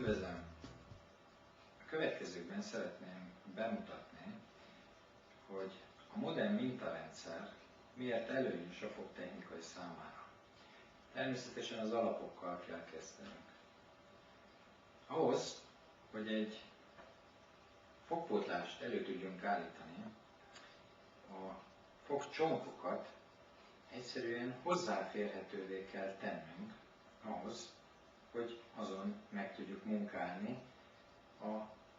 Üdvözlöm! A következőkben szeretném bemutatni, hogy a modern mintarendszer miért előnyös a fogtechnikai számára. Természetesen az alapokkal kell kezdenünk. Ahhoz, hogy egy fogpótlást elő tudjunk állítani, a fogcsonkokat egyszerűen hozzáférhetővé kell tennünk ahhoz, hogy azon meg tudjuk munkálni a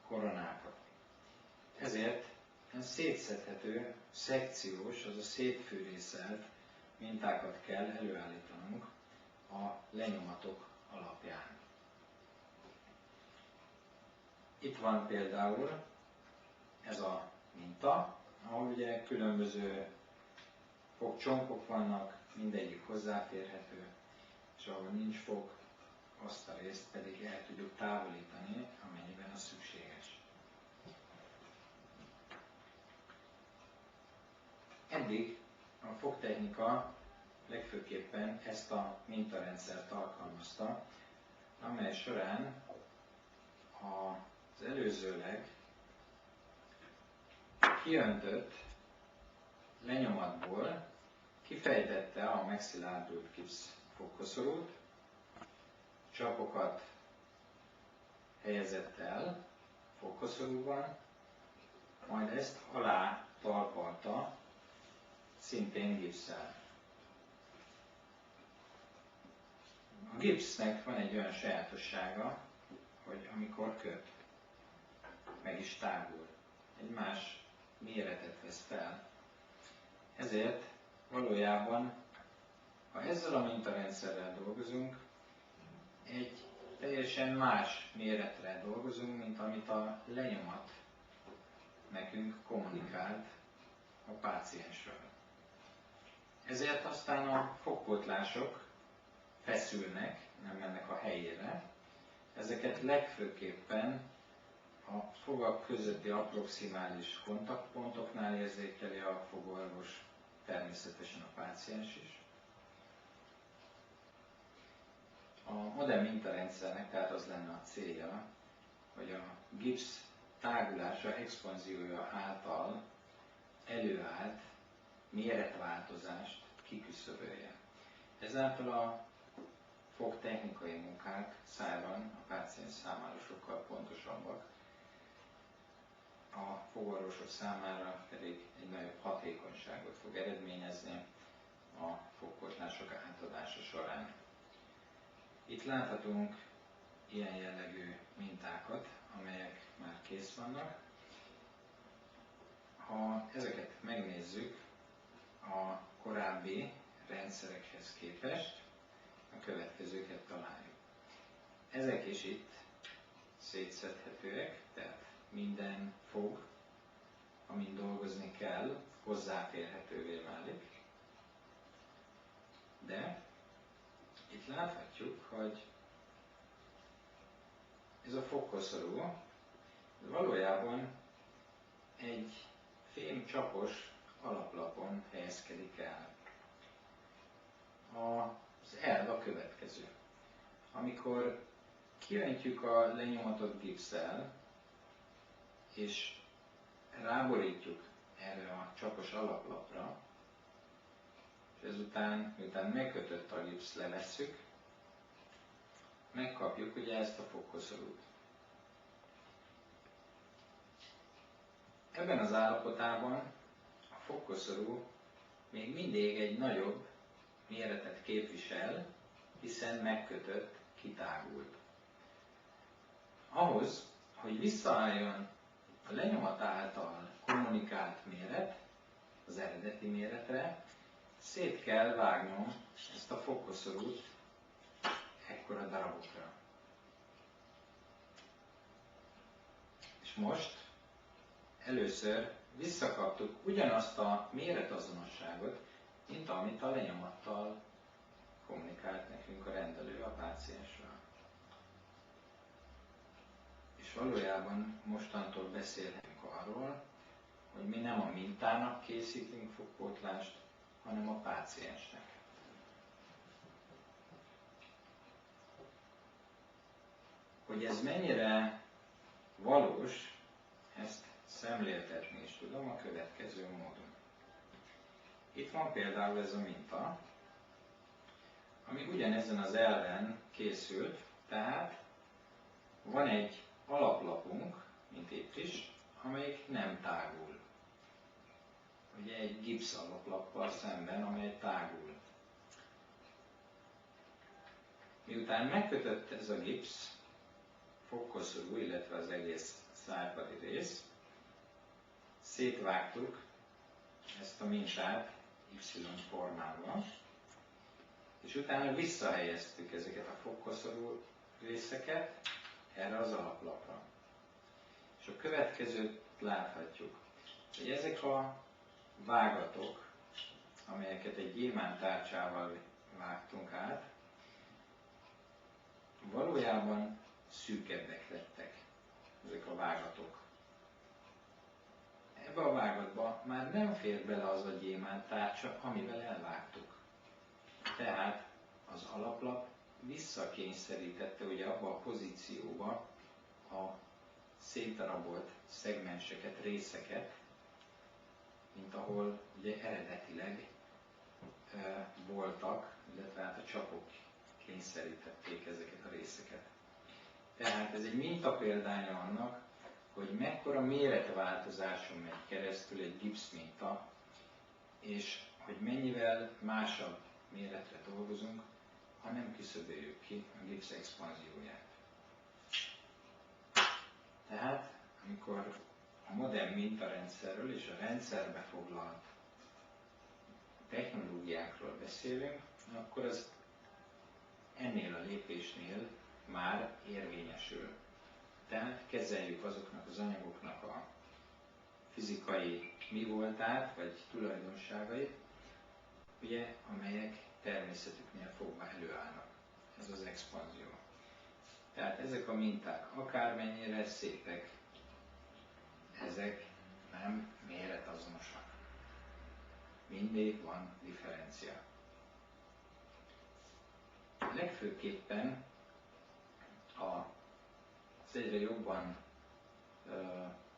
koronákat. Ezért szétszedhető, szekciós, azaz szétfűrészelt mintákat kell előállítanunk a lenyomatok alapján. Itt van például ez a minta, ahol ugye különböző fogcsonkok vannak, mindegyik hozzáférhető, és ahol nincs fog, azt a részt pedig el tudjuk távolítani, amennyiben az szükséges. Eddig a fogtechnika legfőképpen ezt a mintarendszert alkalmazta, amely során az előzőleg kiöntött lenyomatból kifejtette a megszilárdult gipsz fogkoszorút, csapokat helyezett el fogkoszorúban, majd ezt alá talpalta szintén gipsszel. A gipsznek van egy olyan sajátossága, hogy amikor köt, meg is tágul, egy más méretet vesz fel. Ezért valójában, ha ezzel a mintarendszerrel dolgozunk, egy teljesen más méretre dolgozunk, mint amit a lenyomat nekünk kommunikált a páciensről. Ezért aztán a fogpótlások feszülnek, nem mennek a helyére. Ezeket legfőképpen a fogak közötti approximális kontaktpontoknál érzékeli a fogorvos, természetesen a páciens is. A modern mintarendszernek tehát az lenne a célja, hogy a gipsz tágulása, expanziója által előállt méretváltozást kiküszöbölje. Ezáltal a fogtechnikai munkák szájban a páciens számára sokkal pontosabbak, a fogorvosok számára pedig egy nagyobb hatékonyságot fog eredményezni a fogpótlások átadása során. Itt láthatunk ilyen jellegű mintákat, amelyek már kész vannak. Ha ezeket megnézzük a korábbi rendszerekhez képest, a következőket találjuk. Ezek is itt szétszedhetőek, tehát minden fog, amin dolgozni kell, hozzáférhetővé válik. De itt láthatjuk, hogy ez a fogkoszorú valójában egy fémcsapos alaplapon helyezkedik el. Az elv a következő. Amikor kiöntjük a lenyomatot gipsszel, és ráborítjuk erre a csapos alaplapra, és ezután, miután megkötött a gipsz, levesszük, megkapjuk ugye ezt a fogkoszorút. Ebben az állapotában a fogkoszorú még mindig egy nagyobb méretet képvisel, hiszen megkötött, kitágult. Ahhoz, hogy visszaálljon a lenyomat által kommunikált méret, az eredeti méretre, szét kell vágnom ezt a fogkoszorút ekkora darabokra. És most először visszakaptuk ugyanazt a méretazonosságot, mint amit a lenyomattal kommunikált nekünk a rendelő a páciensről. És valójában mostantól beszélhetünk arról, hogy mi nem a mintának készítünk fogpótlást, hanem a páciensnek. Hogy Hogy ez mennyire valós, ezt szemléltetni is tudom a következő módon. Itt van például ez a minta, ami ugyanezen az elven készült, tehát van egy alaplapunk, mint itt is, amelyik nem tágul. Ugye egy gipsz alaplappal szemben, amely tágul. Miután megkötött ez a gipsz, fogkoszorú, illetve az egész szájpadi rész, szétvágtuk ezt a mintát Y formában, és utána visszahelyeztük ezeket a fogkoszorú részeket erre az alaplapra. És a következőt láthatjuk, hogy ezek a vágatok, amelyeket egy gyémánt tárcsával vágtunk át, valójában szűkebbek lettek ezek a vágatok. Ebbe a vágatba már nem fér bele az a gyémánt tárcsa, amivel elvágtuk. Tehát az alaplap visszakényszerítette ugye abba a pozícióba a szétdarabolt szegmenseket, részeket, mint ahol ugye eredetileg voltak, illetve hát a csapok kényszerítették ezeket a részeket. Tehát ez egy mintapéldánya annak, hogy mekkora méretváltozáson megy keresztül egy gipszminta, és hogy mennyivel másabb méretre dolgozunk, ha nem küszöböljük ki a gipsz expanzióját. Tehát, amikor a modern mintarendszerről és a rendszerbe foglalt technológiákról beszélünk, akkor az ennél a lépésnél már érvényesül. Tehát kezeljük azoknak az anyagoknak a fizikai mi voltát, vagy tulajdonságait, ugye, amelyek természetüknél fogva előállnak. Ez az expanzió. Tehát ezek a minták akármennyire szépek, ezek nem méretazonosak. Mindig van differencia. Legfőképpen az egyre jobban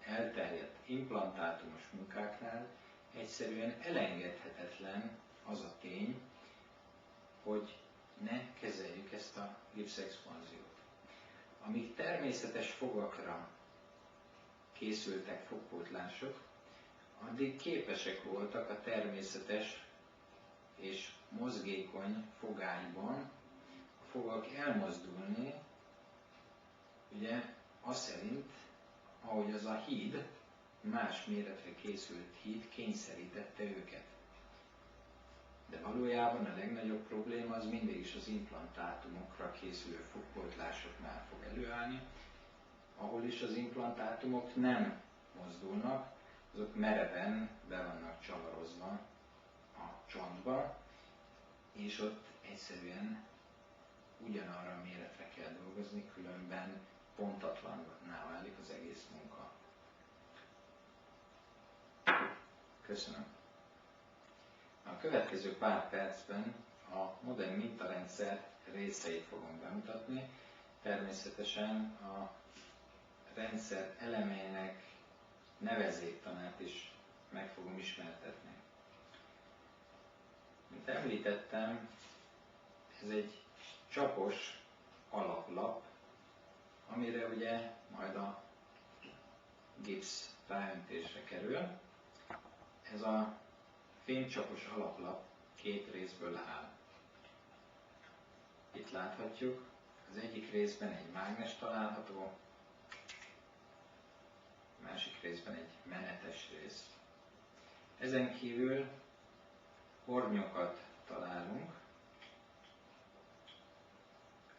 elterjedt implantátumos munkáknál egyszerűen elengedhetetlen az a tény, hogy ne kezeljük ezt a gipszexpanziót. Amíg természetes fogakra készültek fogpótlások, addig képesek voltak a természetes és mozgékony fogályban a fogak elmozdulni, ugye az szerint, ahogy az a híd, más méretre készült híd kényszerítette őket. De valójában a legnagyobb probléma az mindig is az implantátumokra készülő fogpótlásoknál fog előállni, ahol is az implantátumok nem mozdulnak, azok mereven be vannak csavarozva a csontba, és ott egyszerűen ugyanarra a méretre kell dolgozni, különben pontatlanná válik az egész munka. Köszönöm. A következő pár percben a modern mintarendszer részeit fogom bemutatni. Természetesen a rendszer elemeinek nevezéktanát is meg fogom ismertetni. Mint említettem, ez egy csapos alaplap, amire ugye majd a gipsz ráöntésre kerül. Ez a fémcsapos alaplap két részből áll. Itt láthatjuk, az egyik részben egy mágnes található, a másik részben egy menetes rész. Ezen kívül hornyokat találunk,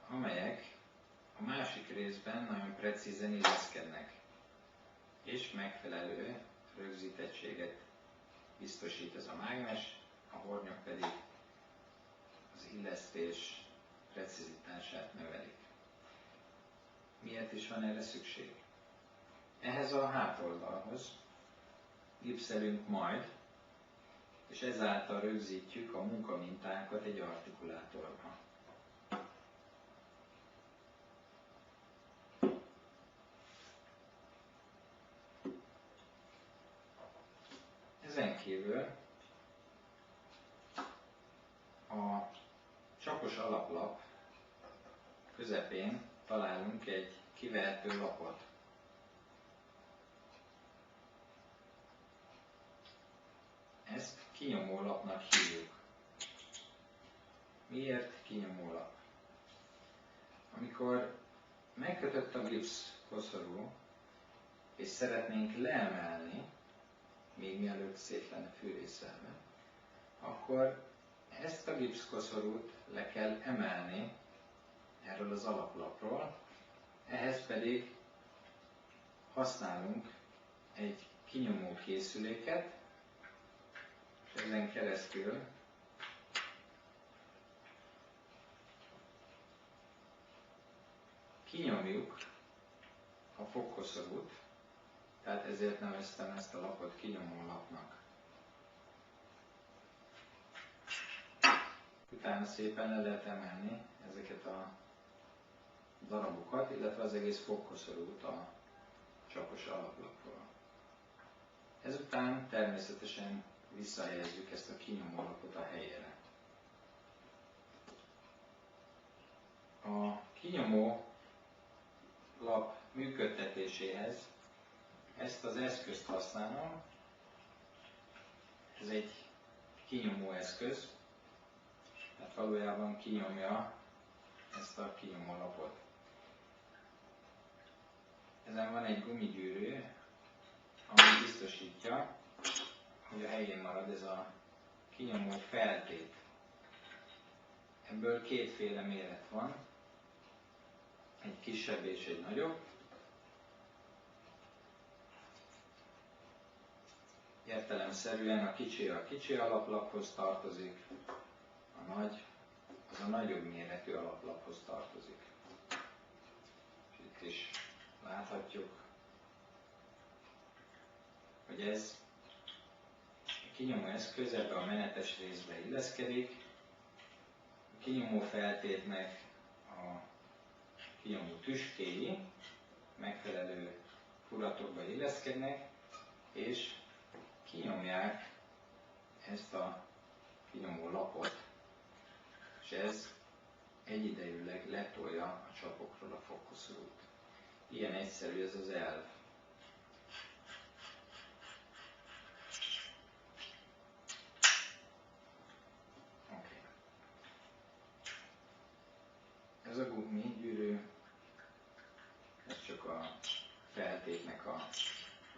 amelyek a másik részben nagyon precízen illeszkednek, és megfelelő rögzítettséget biztosít ez a mágnes, a hornyok pedig az illesztés precizitását növelik. Miért is van erre szükség? Ehhez a hátoldalhoz gipszelünk majd, és ezáltal rögzítjük a munkamintánkat egy artikulátorba. kívül a csapos alaplap közepén találunk egy kivehető lapot. Ezt kinyomólapnak hívjuk. Miért kinyomólap? Amikor megkötött a gipsz koszorú, és szeretnénk leemelni, még mielőtt szét lenne fűrészelve, akkor ezt a gipszkoszorút le kell emelni erről az alaplapról, ehhez pedig használunk egy kinyomó készüléket, és ezen keresztül kinyomjuk a fogkoszorút, tehát ezért neveztem ezt a lapot kinyomó lapnak. Utána szépen le lehet emelni ezeket a darabokat, illetve az egész fogkoszorút a csapos alaplapról. Ezután természetesen visszahelyezzük ezt a kinyomó lapot a helyére. A kinyomó lap működtetéséhez ezt az eszközt használom. Ez egy kinyomó eszköz, tehát valójában kinyomja ezt a kinyomó lapot. Ezen van egy gumigyűrű, ami biztosítja, hogy a helyén marad ez a kinyomó feltét. Ebből kétféle méret van, egy kisebb és egy nagyobb. Értelemszerűen a kicsi alaplaphoz tartozik, a nagy az a nagyobb méretű alaplaphoz tartozik. És itt is láthatjuk, hogy ez a kinyomó eszköz ebbe a menetes részbe illeszkedik, a kinyomó feltétnek a kinyomó tüskéi megfelelő furatokba illeszkednek, és kinyomják ezt a kinyomó lapot, és ez egyidejűleg letolja a csapokról a fogkoszorút. Ilyen egyszerű ez az elv. Okay. Ez a gumigyűrű, ez csak a feltétnek a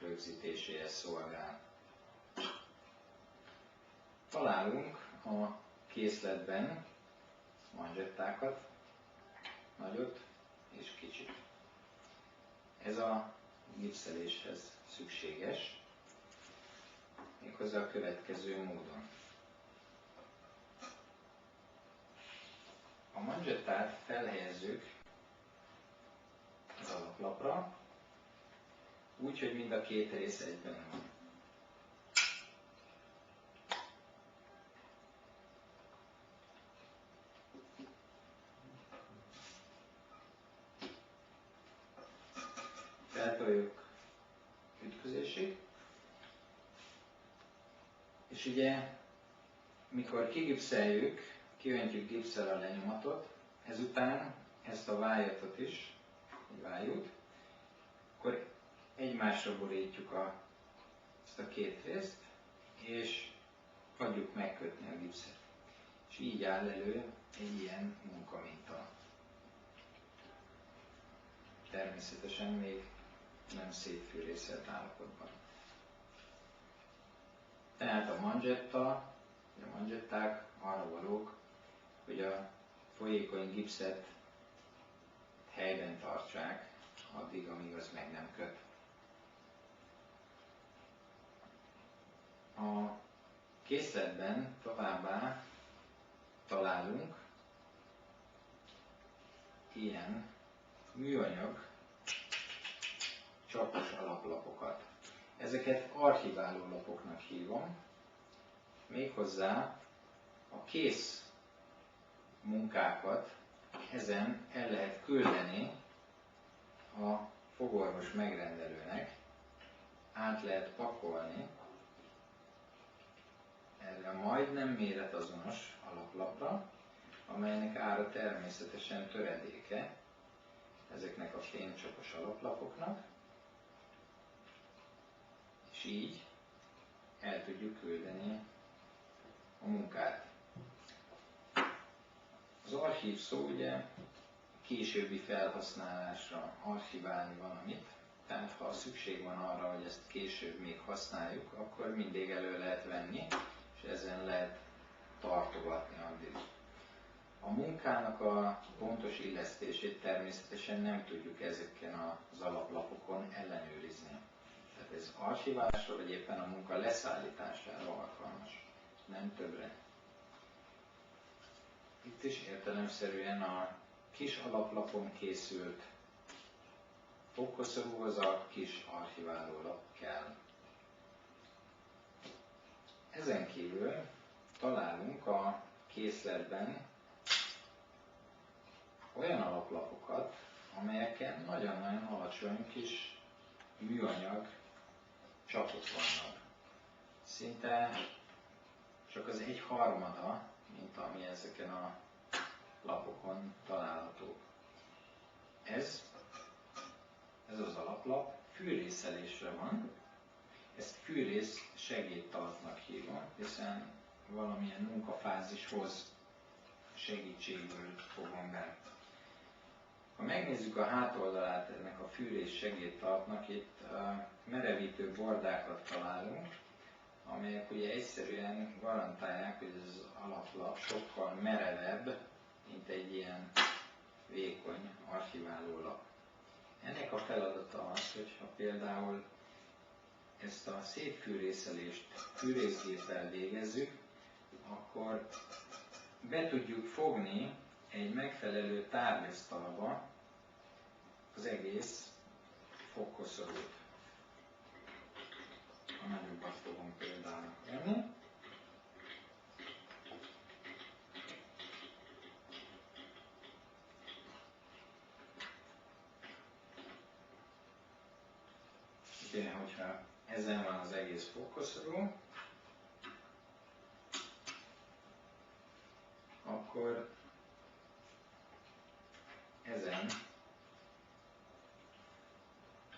rögzítéséhez szolgál. Találunk a készletben manzsettákat, nagyot és kicsit. Ez a gipszeléshez szükséges, méghozzá a következő módon. A manzsettát felhelyezzük az alaplapra, úgy, hogy mind a két rész egyben van. Feltoljuk ütközésig, és ugye, mikor kigipszeljük, kiöntjük gipsszel a lenyomatot, ezután ezt a vájatot is, egy vájút, akkor egymásra borítjuk ezt a két részt, és hagyjuk megkötni a gipszet. És így áll elő egy ilyen munkaminta. Természetesen még nem szétfűrészelt állapotban. Tehát a manzsetták arra valók, hogy a folyékony gipszet helyben tartsák, addig, amíg az meg nem köt. A készletben továbbá találunk ilyen műanyag csapos alaplapokat. Ezeket archiváló lapoknak hívom, méghozzá a kész munkákat ezen el lehet küldeni a fogorvos megrendelőnek, át lehet pakolni, erre a majdnem méretazonos alaplapra, amelynek ára természetesen töredéke ezeknek a fémcsapos alaplapoknak, és így el tudjuk küldeni a munkát. Az archív szó ugye későbbi felhasználásra, archiválni valamit, tehát ha szükség van arra, hogy ezt később még használjuk, akkor mindig elő lehet venni, és ezen lehet tartogatni addig. A munkának a pontos illesztését természetesen nem tudjuk ezeken az alaplapokon ellenőrizni. Tehát ez archiválásra, vagy éppen a munka leszállítására alkalmas, nem többre. Itt is értelemszerűen a kis alaplapon készült fogkoszorúhoz a kis archiválólap kell. Ezen kívül találunk a készletben olyan alaplapokat, amelyeken nagyon-nagyon alacsony kis műanyag csapok vannak. Szinte csak az 1/3, mint ami ezeken a lapokon található. Ez az alaplap fűrészelésre van. Ezt fűrész segédtalpnak hívom, hiszen valamilyen munkafázishoz segítségül fogom be. Ha megnézzük a hátoldalát ennek a fűrés segédtalpnak, itt merevítő bordákat találunk, amelyek ugye egyszerűen garantálják, hogy ez az alaplap sokkal merevebb, mint egy ilyen vékony archiválólap. Ennek a feladata az, hogyha például ezt a szétfűrészelést fűrészgéppel végezzük, akkor be tudjuk fogni egy megfelelő tárgyasztalba az egész fogkoszorút. A nagyobbat fogom például venni. Ugye, hogyha ezen van az egész fogkoszorú, akkor ezen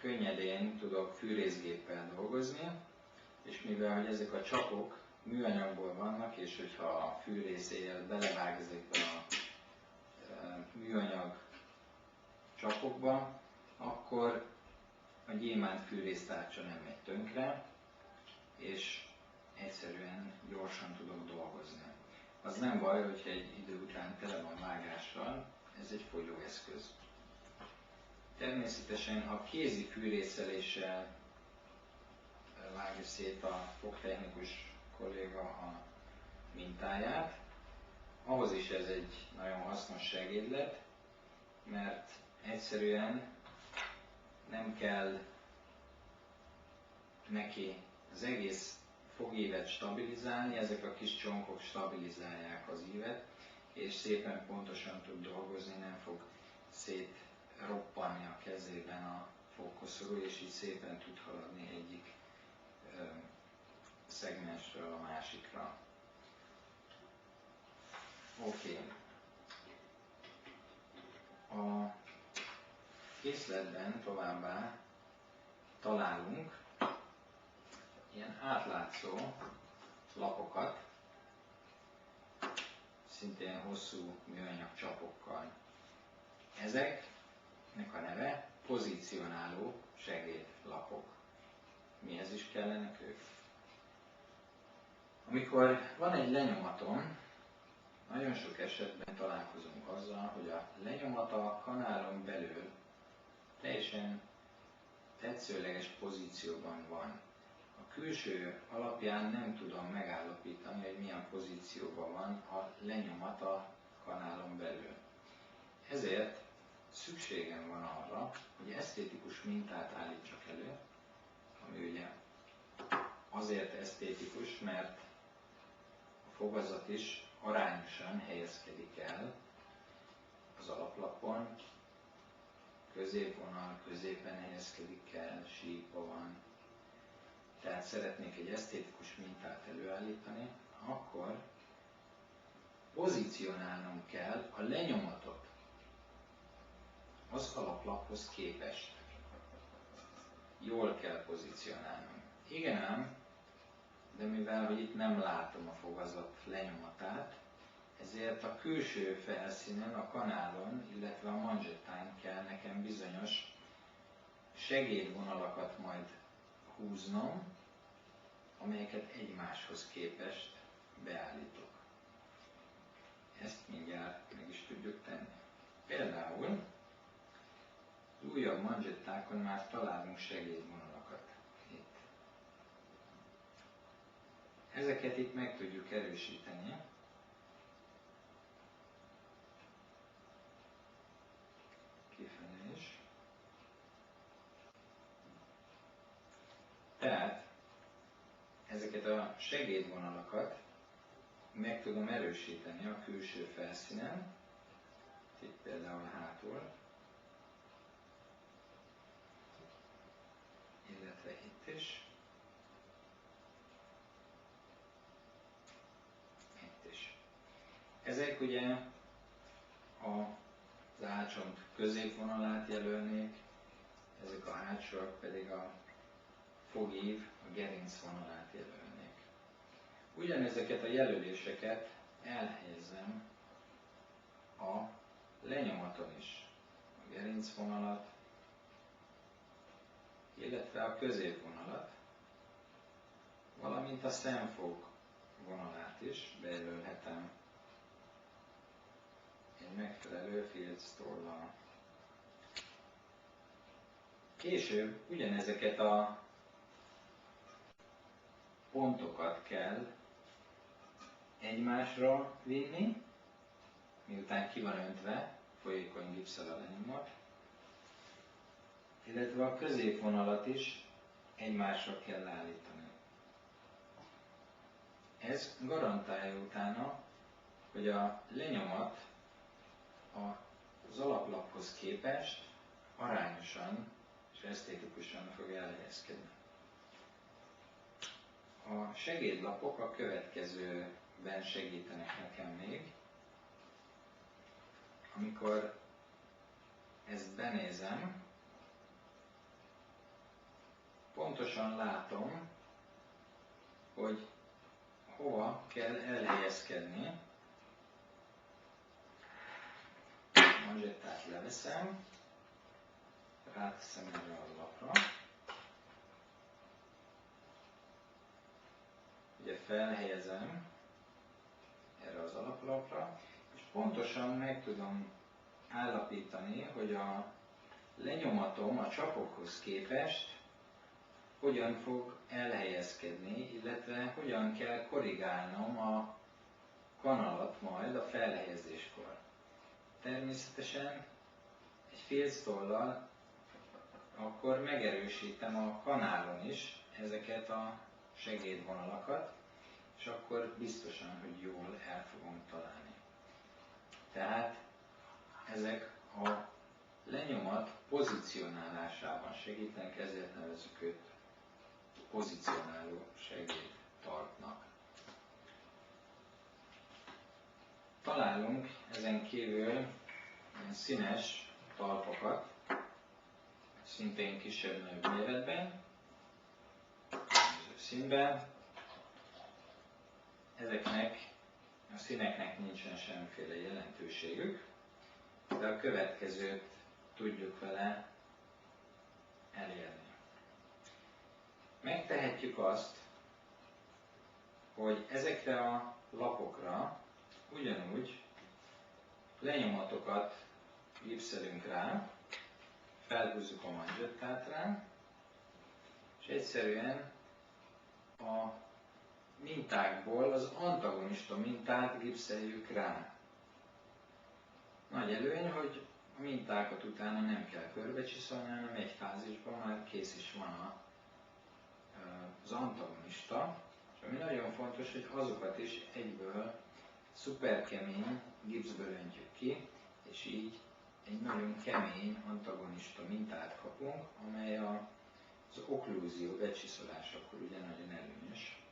könnyedén tudok fűrészgéppel dolgozni, és mivel hogy ezek a csapok műanyagból vannak, és hogyha a fűrészéjjel belevág ezekbe a műanyag csapokba, akkor a gyémánt fűrésztárcsa nem megy tönkre, és egyszerűen gyorsan tudok dolgozni. Az nem baj, hogyha egy idő után tele van vágással, ez egy fogyóeszköz. Természetesen, ha kézi fűrészeléssel vágja szét a fogtechnikus kolléga a mintáját, ahhoz is ez egy nagyon hasznos segédlet, mert egyszerűen nem kell neki az egész fogívet stabilizálni, ezek a kis csonkok stabilizálják az ívet, és szépen pontosan tud dolgozni, nem fog szétroppanni a kezében a fogkoszorú, és így szépen tud haladni egyik szegmensről a másikra. Oké. A készletben továbbá találunk ilyen átlátszó lapokat, szintén hosszú műanyag csapokkal. Ezeknek a neve pozícionáló segédlapok. Mihez is kellenek ők? Amikor van egy lenyomatom, nagyon sok esetben találkozunk azzal, hogy a lenyomat a kanálon belül teljesen tetszőleges pozícióban van. A külső alapján nem tudom megállapítani, hogy milyen pozícióban van a lenyomat a kanálon belül. Ezért szükségem van arra, hogy esztétikus mintát állítsak elő, ami ugye azért esztétikus, mert a fogazat is arányosan helyezkedik el az alaplapon, középvonal középen helyezkedik el, síkba van. Tehát szeretnék egy esztétikus mintát előállítani, akkor pozícionálnom kell a lenyomatot az alaplaphoz képest. Jól kell pozícionálnom. Igen ám, de mivel hogy itt nem látom a fogazat lenyomatát, ezért a külső felszínen, a kanálon, illetve a manzsettán kell nekem bizonyos segédvonalakat majd húznom, amelyeket egymáshoz képest beállítok. Ezt mindjárt meg is tudjuk tenni. Például az újabb manzsettákon már találunk segédvonalakat. Itt. Ezeket itt meg tudjuk erősíteni. Kifele is. Tehát ezeket a segédvonalakat meg tudom erősíteni a külső felszínen, itt például hátul, illetve itt is, itt is. Ezek ugye az állcsont középvonalát jelölnék, ezek a hátsóak pedig a fogív, a gerincvonalát jelölnék. Ugyanezeket a jelöléseket elhelyezem a lenyomaton is. A gerincvonalat, illetve a középvonalat, valamint a szemfog vonalát is bejelölhetem egy megfelelő filctollal. Később ugyanezeket a pontokat kell egymásra vinni, miután ki van öntve folyékony gipsszel a lenyomat, illetve a középvonalat is egymásra kell állítani. Ez garantálja utána, hogy a lenyomat az alaplaphoz képest arányosan és esztétikusan fog elhelyezkedni. A segédlapok a következőben segítenek nekem még. Amikor ezt benézem, pontosan látom, hogy hova kell elhelyezkedni. A manzsettát leveszem, ráteszem erre a lapra. Ugye felhelyezem erre az alaplapra, és pontosan meg tudom állapítani, hogy a lenyomatom a csapokhoz képest hogyan fog elhelyezkedni, illetve hogyan kell korrigálnom a kanalat majd a felhelyezéskor. Természetesen egy filctollal akkor megerősítem a kanálon is ezeket a segédvonalakat, és akkor biztosan, hogy jól el fogom találni. Tehát ezek a lenyomat pozícionálásában segítenek, ezért nevezzük őt pozícionáló segédtalpnak. Találunk ezen kívül színes talpokat, szintén kisebb-nagyobb méretben, színben. Ezeknek a színeknek nincsen semmiféle jelentőségük, de a következőt tudjuk vele elérni. Megtehetjük azt, hogy ezekre a lapokra ugyanúgy lenyomatokat gipszelünk rá, felhúzzuk a manzsettát rá, és egyszerűen a mintákból az antagonista mintát gipszeljük rá. Nagy előny, hogy a mintákat utána nem kell körbecsiszolni, hanem egy fázisban már kész is van az antagonista, és ami nagyon fontos, hogy azokat is egyből szuperkemény gipszből öntjük ki, és így egy nagyon kemény antagonista mintát kapunk, amely az okklúzió becsiszolásakor ugye nagyon előnyös,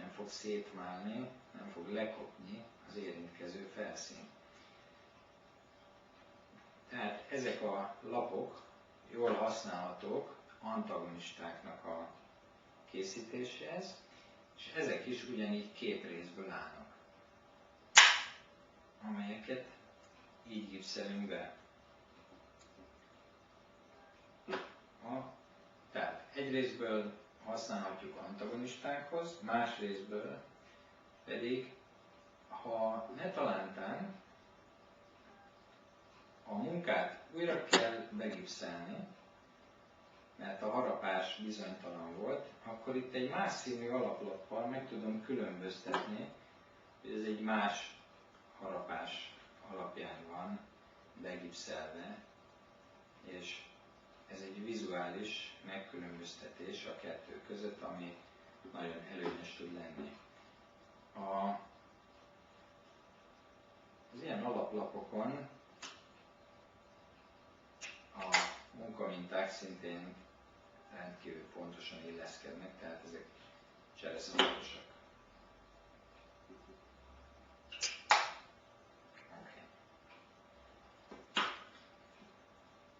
nem fog szétválni, nem fog lekopni az érintkező felszín. Tehát ezek a lapok jól használhatók antagonistáknak a készítéséhez, és ezek is ugyanígy két részből állnak, amelyeket így gipszelünk be. Tehát egy részből használhatjuk antagonistákhoz, más részből pedig, ha ne talántán a munkát újra kell begipszelni, mert a harapás bizonytalan volt, akkor itt egy más színű alaplappal meg tudom különböztetni, hogy ez egy más harapás alapján van begipszelve, és ez egy vizuális megkülönböztetés a kettő között, ami nagyon előnyös tud lenni. Az ilyen alaplapokon a munkaminták szintén rendkívül pontosan illeszkednek, tehát ezek csereszavatosak.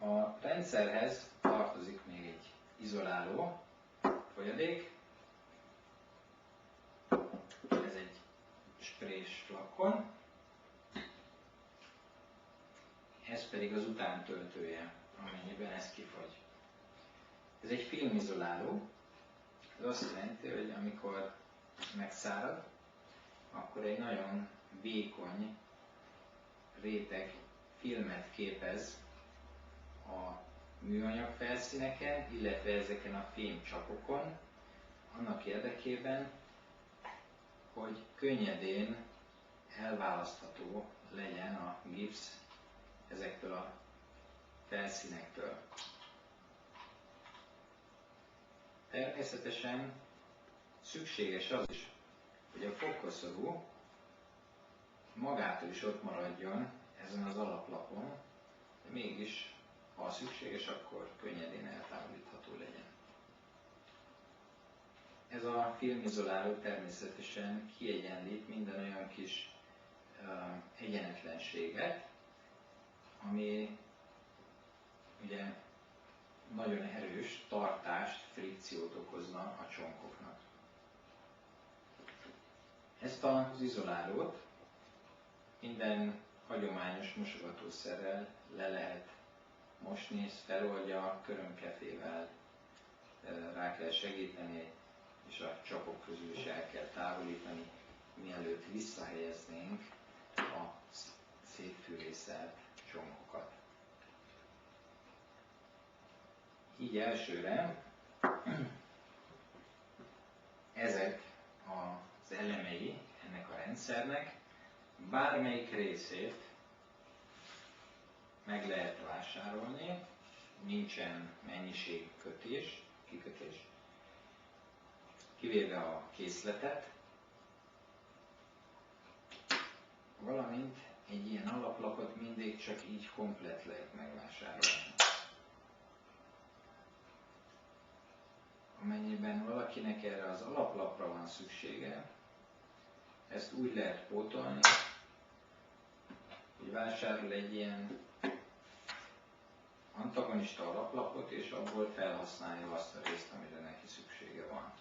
A rendszerhez tartozik még egy izoláló folyadék. Ez egy sprés flakon. Ez pedig az utántöltője, amennyiben ez kifogy. Ez egy filmizoláló. Ez azt jelenti, hogy amikor megszárad, akkor egy nagyon vékony réteg filmet képez a műanyag felszíneken, illetve ezeken a fémcsapokon, annak érdekében, hogy könnyedén elválasztható legyen a gipsz ezektől a felszínektől. Természetesen szükséges az is, hogy a fogkoszorú magától is ott maradjon ezen az alaplapon, de mégis, ha szükséges, akkor könnyedén eltávolítható legyen. Ez a filmizoláló természetesen kiegyenlít minden olyan kis egyenetlenséget, ami ugye nagyon erős tartást, frikciót okozna a csonkoknak. Ezt az izolálót minden hagyományos mosogatószerrel le lehet mosni, ezt feloldja, körömkefével rá kell segíteni, és a csapok közül is el kell távolítani, mielőtt visszahelyeznénk a szétfűrészelt csonkokat. Így elsőre ezek az elemei ennek a rendszernek bármelyik részét meg lehet vásárolni, nincsen mennyiségkötés, kikötés, kivéve a készletet, valamint egy ilyen alaplapot mindig csak így komplett lehet megvásárolni. Amennyiben valakinek erre az alaplapra van szüksége, ezt úgy lehet pótolni, hogy vásárol egy ilyen antagonista alaplapot, és abból felhasználja azt a részt, amire neki szüksége van.